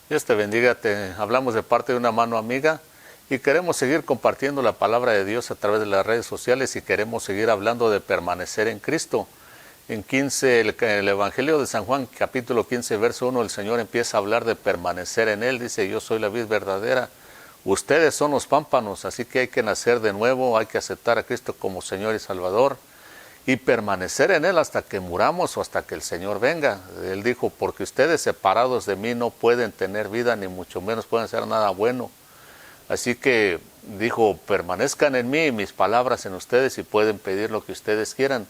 Dios te bendiga, te hablamos de parte de una mano amiga y queremos seguir compartiendo la palabra de Dios a través de las redes sociales y queremos seguir hablando de permanecer en Cristo. En 15, el Evangelio de San Juan, capítulo 15, verso 1, el Señor empieza a hablar de permanecer en Él. Dice, yo soy la vid verdadera, ustedes son los pámpanos, así que hay que nacer de nuevo, hay que aceptar a Cristo como Señor y Salvador y permanecer en Él hasta que muramos o hasta que el Señor venga. Él dijo, porque ustedes separados de mí no pueden tener vida, ni mucho menos pueden hacer nada bueno. Así que dijo, permanezcan en mí y mis palabras en ustedes y pueden pedir lo que ustedes quieran.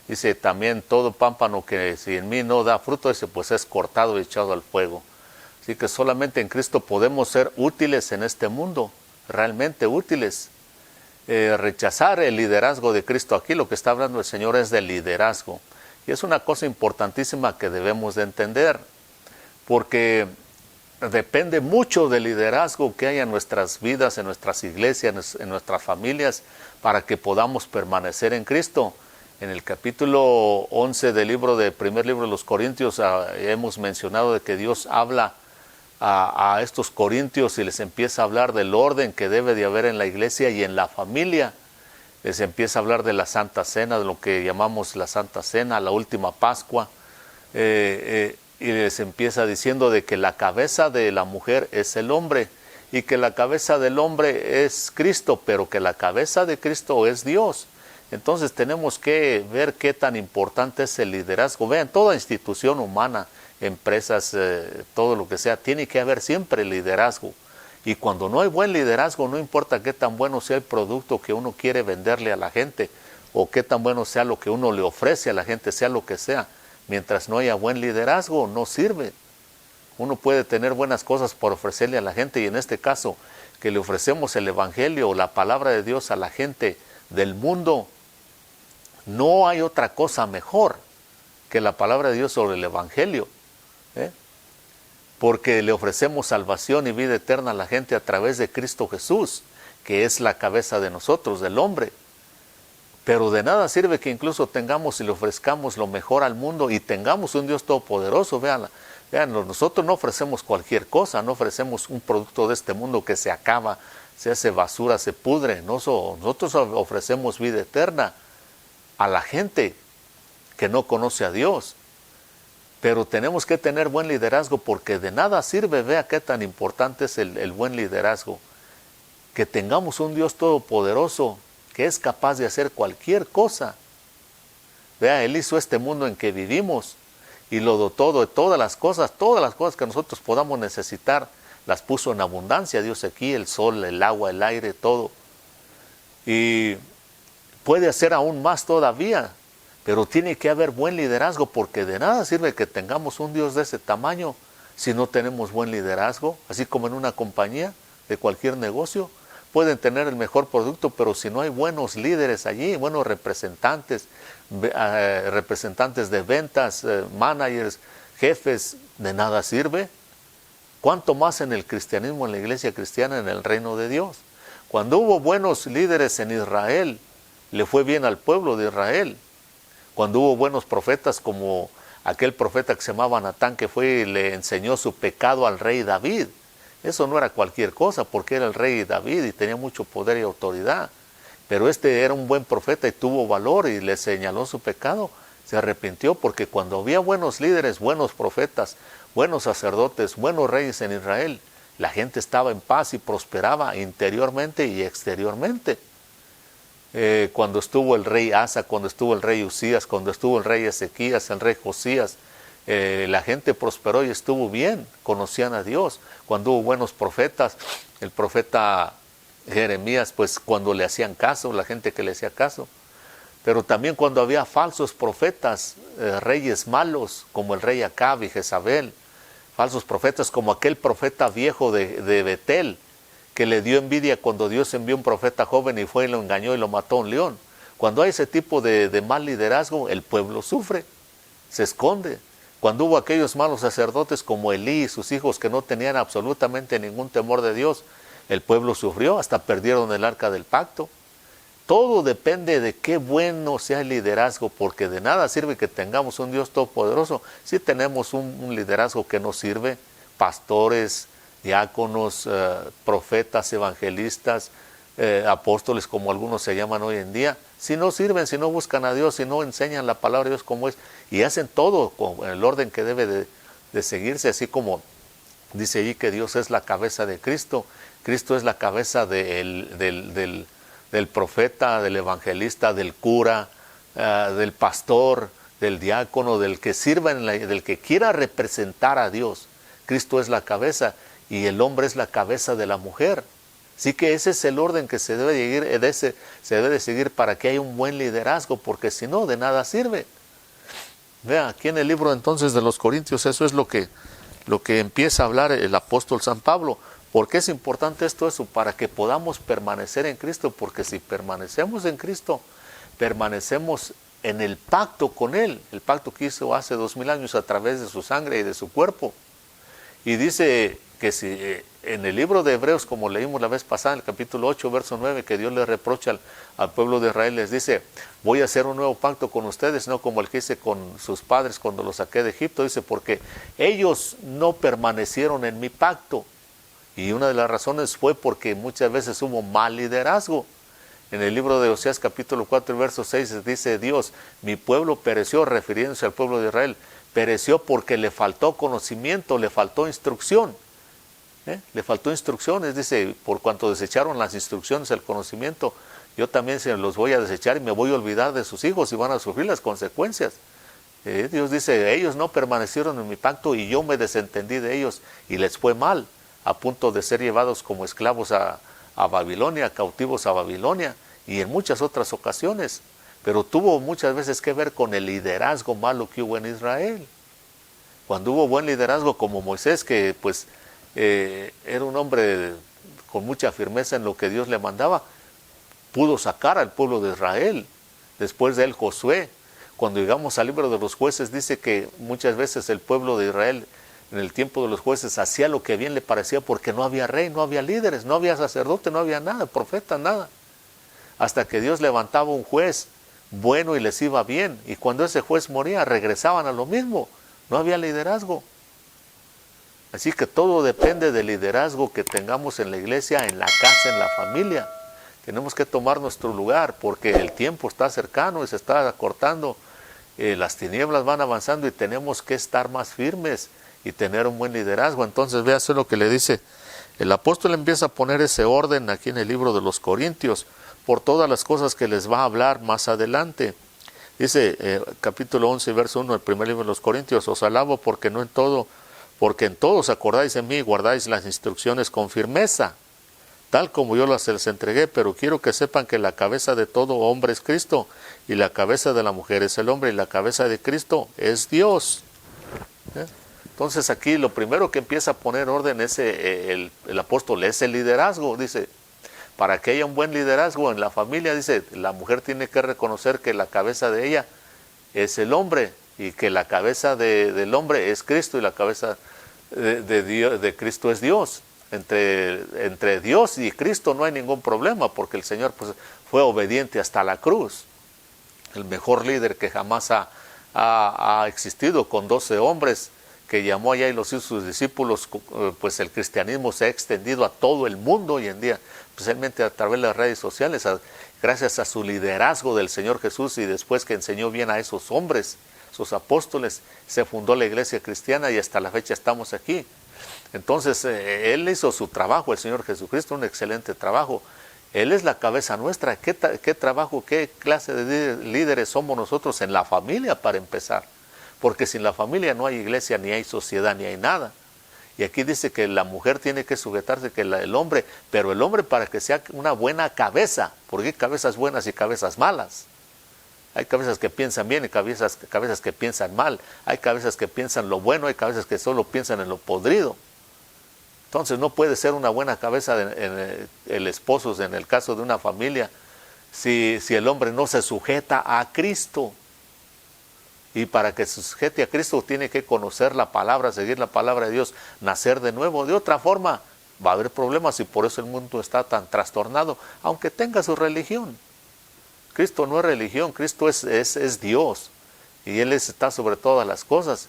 Dice también, todo pámpano que si en mí no da fruto, dice, pues es cortado y echado al fuego. Así que solamente en Cristo podemos ser útiles en este mundo, realmente útiles. Rechazar el liderazgo de Cristo. Aquí lo que está hablando el Señor es del liderazgo. Y es una cosa importantísima que debemos de entender, porque depende mucho del liderazgo que haya en nuestras vidas, en nuestras iglesias, en nuestras familias, para que podamos permanecer en Cristo. En el capítulo 11 del primer libro de los Corintios, hemos mencionado de que Dios habla a estos corintios y les empieza a hablar del orden que debe de haber en la iglesia y en la familia. Les empieza a hablar de la Santa Cena, de lo que llamamos la Santa Cena, la última Pascua, y les empieza diciendo de que la cabeza de la mujer es el hombre y que la cabeza del hombre es Cristo, pero que la cabeza de Cristo es Dios. Entonces tenemos que ver qué tan importante es el liderazgo. Vean, toda institución humana, empresas, todo lo que sea, tiene que haber siempre liderazgo. Y cuando no hay buen liderazgo, no importa qué tan bueno sea el producto que uno quiere venderle a la gente, o qué tan bueno sea lo que uno le ofrece a la gente, sea lo que sea, mientras no haya buen liderazgo, no sirve. Uno puede tener buenas cosas por ofrecerle a la gente, y en este caso, que le ofrecemos el Evangelio o la palabra de Dios a la gente del mundo, no hay otra cosa mejor que la palabra de Dios sobre el Evangelio, porque le ofrecemos salvación y vida eterna a la gente a través de Cristo Jesús, que es la cabeza de nosotros, del hombre. Pero de nada sirve que incluso tengamos y le ofrezcamos lo mejor al mundo y tengamos un Dios todopoderoso. Vean, nosotros no ofrecemos cualquier cosa, no ofrecemos un producto de este mundo que se acaba, se hace basura, se pudre. Nosotros ofrecemos vida eterna a la gente que no conoce a Dios. Pero tenemos que tener buen liderazgo, porque de nada sirve, vea qué tan importante es el buen liderazgo, que tengamos un Dios todopoderoso que es capaz de hacer cualquier cosa. Vea, Él hizo este mundo en que vivimos y lo dotó de todas las cosas que nosotros podamos necesitar, las puso en abundancia Dios aquí, el sol, el agua, el aire, todo. Y puede hacer aún más todavía, pero tiene que haber buen liderazgo, porque de nada sirve que tengamos un Dios de ese tamaño si no tenemos buen liderazgo. Así como en una compañía de cualquier negocio, pueden tener el mejor producto, pero si no hay buenos líderes allí, buenos representantes, representantes de ventas, managers, jefes, de nada sirve. ¿Cuánto más en el cristianismo, en la iglesia cristiana, en el reino de Dios? Cuando hubo buenos líderes en Israel, le fue bien al pueblo de Israel. Cuando hubo buenos profetas, como aquel profeta que se llamaba Natán, que fue y le enseñó su pecado al rey David. Eso no era cualquier cosa, porque era el rey David y tenía mucho poder y autoridad. Pero este era un buen profeta y tuvo valor y le señaló su pecado. Se arrepintió, porque cuando había buenos líderes, buenos profetas, buenos sacerdotes, buenos reyes en Israel, la gente estaba en paz y prosperaba interiormente y exteriormente. Cuando estuvo el rey Asa, cuando estuvo el rey Usías, cuando estuvo el rey Ezequías, el rey Josías, la gente prosperó y estuvo bien, conocían a Dios. Cuando hubo buenos profetas, el profeta Jeremías, pues cuando le hacían caso, la gente que le hacía caso. Pero también cuando había falsos profetas, reyes malos, como el rey Acab y Jezabel, falsos profetas como aquel profeta viejo de Betel, que le dio envidia cuando Dios envió un profeta joven y fue y lo engañó y lo mató a un león. Cuando hay ese tipo de mal liderazgo, el pueblo sufre, se esconde. Cuando hubo aquellos malos sacerdotes como Elí y sus hijos que no tenían absolutamente ningún temor de Dios, el pueblo sufrió, hasta perdieron el arca del pacto. Todo depende de qué bueno sea el liderazgo, porque de nada sirve que tengamos un Dios todopoderoso si tenemos un liderazgo que no sirve, pastores, diáconos, profetas, evangelistas, apóstoles, como algunos se llaman hoy en día, si no sirven, si no buscan a Dios, si no enseñan la palabra de Dios como es, y hacen todo en el orden que debe de seguirse, así como dice allí que Dios es la cabeza de Cristo, Cristo es la cabeza del profeta, del evangelista, del cura, del pastor, del diácono, del que sirva, del que quiera representar a Dios. Cristo es la cabeza y el hombre es la cabeza de la mujer. Así que ese es el orden que se debe de seguir para que haya un buen liderazgo, porque si no, de nada sirve. Vea, aquí en el libro entonces de los Corintios, eso es lo que empieza a hablar el apóstol San Pablo. ¿Por qué es importante eso? Para que podamos permanecer en Cristo, porque si permanecemos en Cristo, permanecemos en el pacto con Él, el pacto que hizo hace 2000 años a través de su sangre y de su cuerpo. Y dice que si en el libro de Hebreos, como leímos la vez pasada, en el capítulo 8, verso 9, que Dios le reprocha al pueblo de Israel, les dice, voy a hacer un nuevo pacto con ustedes, no como el que hice con sus padres cuando los saqué de Egipto, dice, porque ellos no permanecieron en mi pacto. Y una de las razones fue porque muchas veces hubo mal liderazgo. En el libro de Oseas capítulo 4, verso 6 dice Dios, mi pueblo pereció, refiriéndose al pueblo de Israel, pereció porque le faltó conocimiento, le faltó instrucción. Le faltó instrucciones, dice, por cuanto desecharon las instrucciones, el conocimiento, yo también se los voy a desechar y me voy a olvidar de sus hijos y van a sufrir las consecuencias. Dios dice, ellos no permanecieron en mi pacto y yo me desentendí de ellos y les fue mal, a punto de ser llevados como esclavos a Babilonia, cautivos a Babilonia y en muchas otras ocasiones. Pero tuvo muchas veces que ver con el liderazgo malo que hubo en Israel. Cuando hubo buen liderazgo como Moisés, que pues era un hombre con mucha firmeza en lo que Dios le mandaba, pudo sacar al pueblo de Israel. Después de él Josué. Cuando llegamos al libro de los jueces dice que muchas veces el pueblo de Israel en el tiempo de los jueces hacía lo que bien le parecía porque no había rey, no había líderes, no había sacerdote, no había nada, profeta, nada. Hasta que Dios levantaba un juez bueno y les iba bien. Y cuando ese juez moría regresaban a lo mismo. No había liderazgo. Así que todo depende del liderazgo que tengamos en la iglesia, en la casa, en la familia. Tenemos que tomar nuestro lugar porque el tiempo está cercano y se está acortando. Las tinieblas van avanzando y tenemos que estar más firmes y tener un buen liderazgo. Entonces véase lo que le dice. El apóstol empieza a poner ese orden aquí en el libro de los Corintios por todas las cosas que les va a hablar más adelante. Dice capítulo 11, verso 1, el primer libro de los Corintios, os alabo porque en todo os acordáis de mí y guardáis las instrucciones con firmeza, tal como yo les entregué, pero quiero que sepan que la cabeza de todo hombre es Cristo, y la cabeza de la mujer es el hombre, y la cabeza de Cristo es Dios. Entonces aquí lo primero que empieza a poner orden es el apóstol, es el liderazgo. Dice, para que haya un buen liderazgo en la familia, dice, la mujer tiene que reconocer que la cabeza de ella es el hombre, y que la cabeza del hombre es Cristo, y la cabeza de Cristo es Dios. Entre Dios y Cristo no hay ningún problema, porque el Señor pues, fue obediente hasta la cruz. El mejor líder que jamás ha existido, con 12 hombres que llamó allá y los hizo sus discípulos, pues el cristianismo se ha extendido a todo el mundo hoy en día, especialmente a través de las redes sociales, gracias a su liderazgo del Señor Jesús, y después que enseñó bien a esos hombres, sus apóstoles, se fundó la iglesia cristiana y hasta la fecha estamos aquí. Entonces, Él hizo su trabajo, el Señor Jesucristo, un excelente trabajo. Él es la cabeza nuestra. ¿Qué trabajo, qué clase de líderes somos nosotros en la familia para empezar? Porque sin la familia no hay iglesia, ni hay sociedad, ni hay nada. Y aquí dice que la mujer tiene que sujetarse, que el hombre, pero el hombre para que sea una buena cabeza, porque hay cabezas buenas y cabezas malas. Hay cabezas que piensan bien y cabezas que piensan mal. Hay cabezas que piensan lo bueno, hay cabezas que solo piensan en lo podrido. Entonces no puede ser una buena cabeza en el esposo, en el caso de una familia, si el hombre no se sujeta a Cristo. Y para que se sujete a Cristo tiene que conocer la palabra, seguir la palabra de Dios, nacer de nuevo. De otra forma va a haber problemas y por eso el mundo está tan trastornado, aunque tenga su religión. Cristo no es religión, Cristo es Dios y Él está sobre todas las cosas.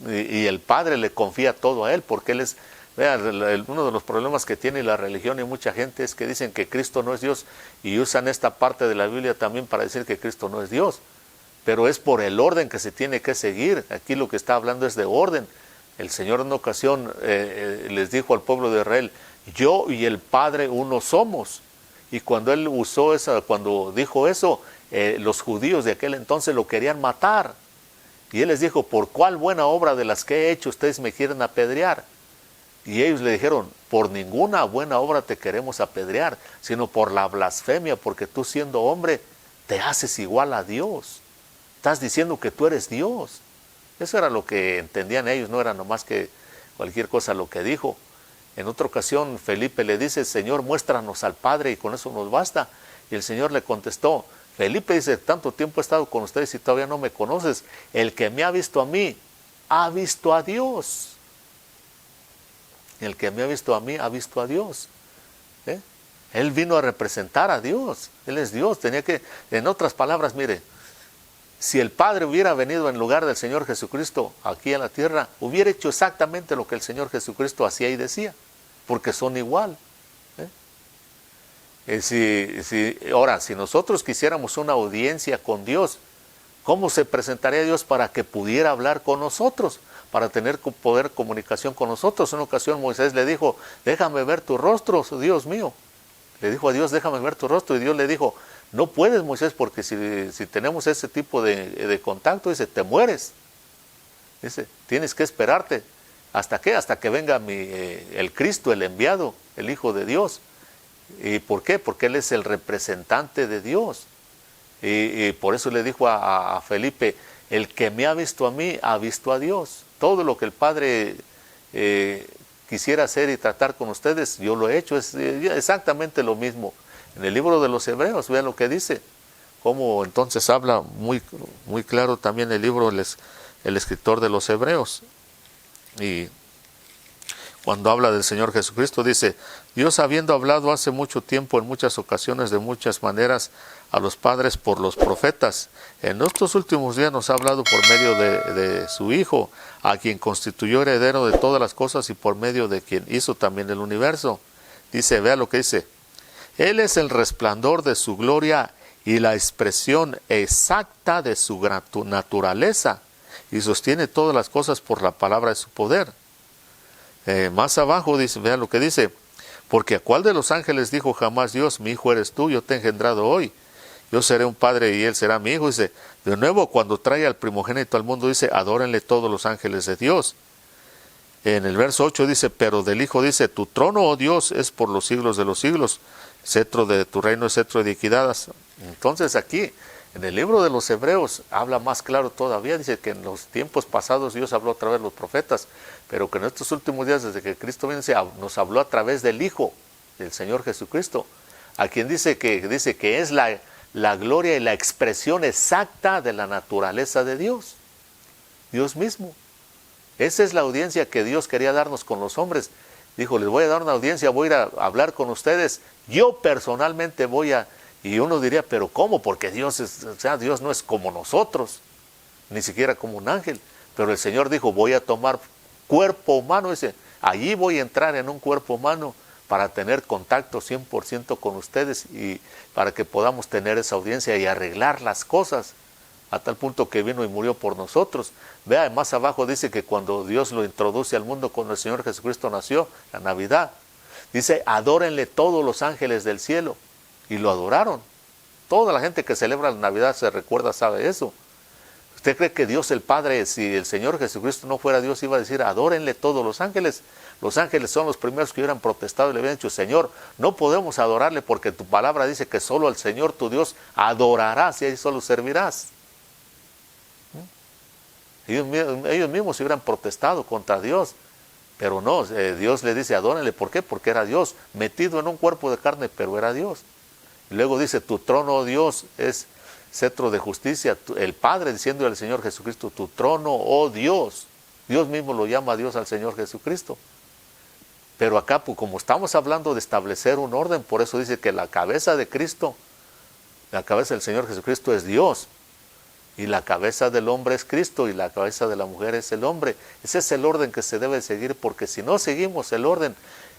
Y el Padre le confía todo a Él porque Él es Vean, uno de los problemas que tiene la religión y mucha gente es que dicen que Cristo no es Dios y usan esta parte de la Biblia también para decir que Cristo no es Dios. Pero es por el orden que se tiene que seguir. Aquí lo que está hablando es de orden. El Señor en una ocasión les dijo al pueblo de Israel, yo y el Padre uno somos. Y cuando Él usó cuando dijo eso, los judíos de aquel entonces lo querían matar. Y Él les dijo, ¿por cuál buena obra de las que he hecho ustedes me quieren apedrear? Y ellos le dijeron, por ninguna buena obra te queremos apedrear, sino por la blasfemia, porque tú siendo hombre te haces igual a Dios. Estás diciendo que tú eres Dios. Eso era lo que entendían ellos, no era nomás que cualquier cosa lo que dijo. En otra ocasión Felipe le dice, Señor, muéstranos al Padre y con eso nos basta. Y el Señor le contestó, Felipe dice, tanto tiempo he estado con ustedes y todavía no me conoces. El que me ha visto a mí, ha visto a Dios. El que me ha visto a mí, ha visto a Dios. Él vino a representar a Dios. Él es Dios. Tenía que, en otras palabras, mire, si el Padre hubiera venido en lugar del Señor Jesucristo aquí en la tierra, hubiera hecho exactamente lo que el Señor Jesucristo hacía y decía, porque son igual. Ahora, si nosotros quisiéramos una audiencia con Dios, ¿cómo se presentaría Dios para que pudiera hablar con nosotros? Para tener poder comunicación con nosotros. En una ocasión Moisés le dijo, déjame ver tu rostro, Dios mío. Le dijo a Dios, déjame ver tu rostro. Y Dios le dijo, no puedes, Moisés, porque si tenemos ese tipo de contacto, dice, te mueres. Dice, tienes que esperarte. ¿Hasta qué? Hasta que venga el Cristo, el enviado, el Hijo de Dios. ¿Y por qué? Porque Él es el representante de Dios. Y por eso le dijo a Felipe, el que me ha visto a mí, ha visto a Dios. Todo lo que el Padre quisiera hacer y tratar con ustedes, yo lo he hecho. Es exactamente lo mismo. En el libro de los Hebreos, vean lo que dice. Cómo entonces habla muy, muy claro también el libro, el escritor de los Hebreos. Y cuando habla del Señor Jesucristo, dice, Dios habiendo hablado hace mucho tiempo, en muchas ocasiones, de muchas maneras, a los padres por los profetas, en estos últimos días nos ha hablado por medio de su Hijo, a quien constituyó heredero de todas las cosas y por medio de quien hizo también el universo. Dice, vea lo que dice, Él es el resplandor de su gloria y la expresión exacta de su naturaleza, y sostiene todas las cosas por la palabra de su poder. Más abajo dice, vean lo que dice, porque a cuál de los ángeles dijo jamás Dios, mi hijo eres tú, yo te he engendrado hoy, yo seré un padre y él será mi hijo. Dice, de nuevo cuando trae al primogénito al mundo dice, adórenle todos los ángeles de Dios. En el verso 8 dice, pero del Hijo dice, tu trono, oh Dios, es por los siglos de los siglos, cetro de tu reino es cetro de equidad. Entonces aquí, en el libro de los Hebreos, habla más claro todavía, dice que en los tiempos pasados Dios habló a través de los profetas, pero que en estos últimos días, desde que Cristo viene, nos habló a través del Hijo, del Señor Jesucristo, a quien dice que es la gloria y la expresión exacta de la naturaleza de Dios, Dios mismo. Esa es la audiencia que Dios quería darnos con los hombres. Dijo, les voy a dar una audiencia, voy a ir a hablar con ustedes, yo personalmente voy a... Y uno diría, pero ¿cómo? Porque Dios Dios no es como nosotros, ni siquiera como un ángel. Pero el Señor dijo, voy a tomar cuerpo humano, dice, allí voy a entrar en un cuerpo humano para tener contacto 100% con ustedes y para que podamos tener esa audiencia y arreglar las cosas, a tal punto que vino y murió por nosotros. Vea, más abajo dice que cuando Dios lo introduce al mundo, cuando el Señor Jesucristo nació, la Navidad, dice, adórenle todos los ángeles del cielo. Y lo adoraron. Toda la gente que celebra la Navidad se recuerda, sabe eso. ¿Usted cree que Dios el Padre, si el Señor Jesucristo no fuera Dios, iba a decir, adórenle todos los ángeles? Los ángeles son los primeros que hubieran protestado y le hubieran dicho, Señor, no podemos adorarle porque tu palabra dice que solo al Señor tu Dios adorarás y ahí solo servirás. Ellos mismos se hubieran protestado contra Dios. Pero no, Dios le dice, adórenle. ¿Por qué? Porque era Dios, metido en un cuerpo de carne, pero era Dios. Y luego dice, tu trono, oh Dios, es cetro de justicia. El Padre diciendo al Señor Jesucristo, tu trono, oh Dios. Dios mismo lo llama a Dios al Señor Jesucristo. Pero acá, pues, como estamos hablando de establecer un orden, por eso dice que la cabeza de Cristo, la cabeza del Señor Jesucristo es Dios. Y la cabeza del hombre es Cristo y la cabeza de la mujer es el hombre. Ese es el orden que se debe seguir, porque si no seguimos el orden,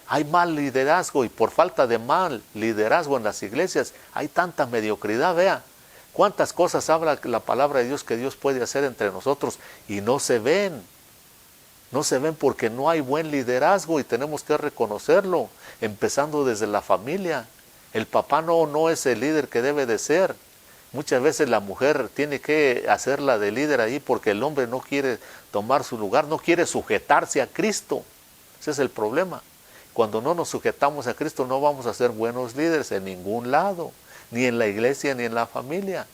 hay mal liderazgo, y por falta de mal liderazgo en las iglesias hay tanta mediocridad. Vea cuántas cosas habla la palabra de Dios que Dios puede hacer entre nosotros y no se ven. No se ven porque no hay buen liderazgo, y tenemos que reconocerlo, empezando desde la familia. El papá no es el líder que debe de ser. Muchas veces la mujer tiene que hacerla de líder ahí porque el hombre no quiere tomar su lugar, no quiere sujetarse a Cristo. Ese es el problema. Cuando no nos sujetamos a Cristo no vamos a ser buenos líderes en ningún lado, ni en la iglesia ni en la familia.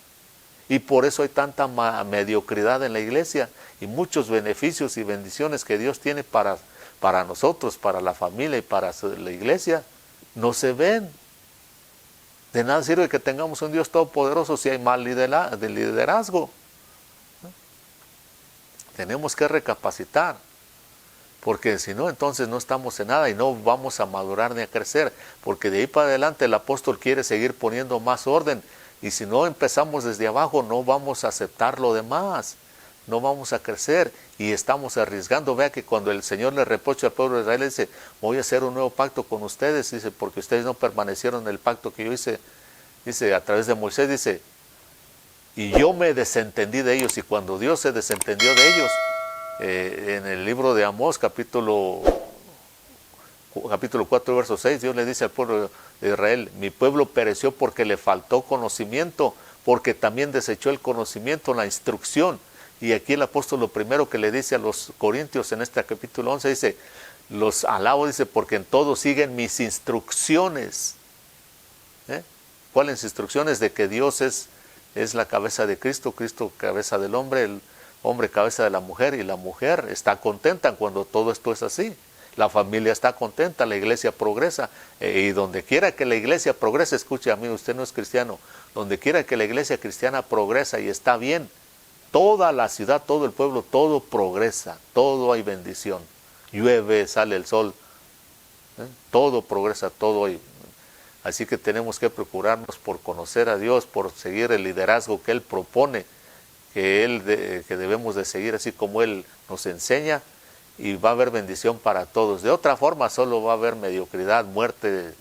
Y por eso hay tanta mediocridad en la iglesia, y muchos beneficios y bendiciones que Dios tiene para nosotros, para la familia y para la iglesia, no se ven. De nada sirve que tengamos un Dios todopoderoso si hay mal liderazgo. Tenemos que recapacitar, porque si no, entonces no estamos en nada y no vamos a madurar ni a crecer, porque de ahí para adelante el apóstol quiere seguir poniendo más orden, y si no empezamos desde abajo no vamos a aceptar lo demás, no vamos a crecer y estamos arriesgando. Vea que cuando el Señor le reprocha al pueblo de Israel, dice: voy a hacer un nuevo pacto con ustedes, dice, porque ustedes no permanecieron en el pacto que yo hice, dice, a través de Moisés, dice, y yo me desentendí de ellos. Y cuando Dios se desentendió de ellos, en el libro de Amós, capítulo 4, verso 6, Dios le dice al pueblo de Israel: mi pueblo pereció porque le faltó conocimiento, porque también desechó el conocimiento, la instrucción. Y aquí el apóstol lo primero que le dice a los corintios en este capítulo 11, dice: los alabo, dice, porque en todo siguen mis instrucciones. ¿Cuáles instrucciones? De que Dios es la cabeza de Cristo, Cristo cabeza del hombre, el hombre cabeza de la mujer, y la mujer está contenta cuando todo esto es así. La familia está contenta, la iglesia progresa, y donde quiera que la iglesia progrese, escuche a mí, usted no es cristiano, donde quiera que la iglesia cristiana progresa y está bien, toda la ciudad, todo el pueblo, todo progresa, todo hay bendición, llueve, sale el sol, todo progresa, todo hay. Así que tenemos que procurarnos por conocer a Dios, por seguir el liderazgo que Él propone, que debemos de seguir así como Él nos enseña, y va a haber bendición para todos. De otra forma solo va a haber mediocridad, muerte,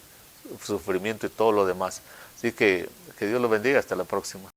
sufrimiento y todo lo demás. Así que Dios lo bendiga. Hasta la próxima.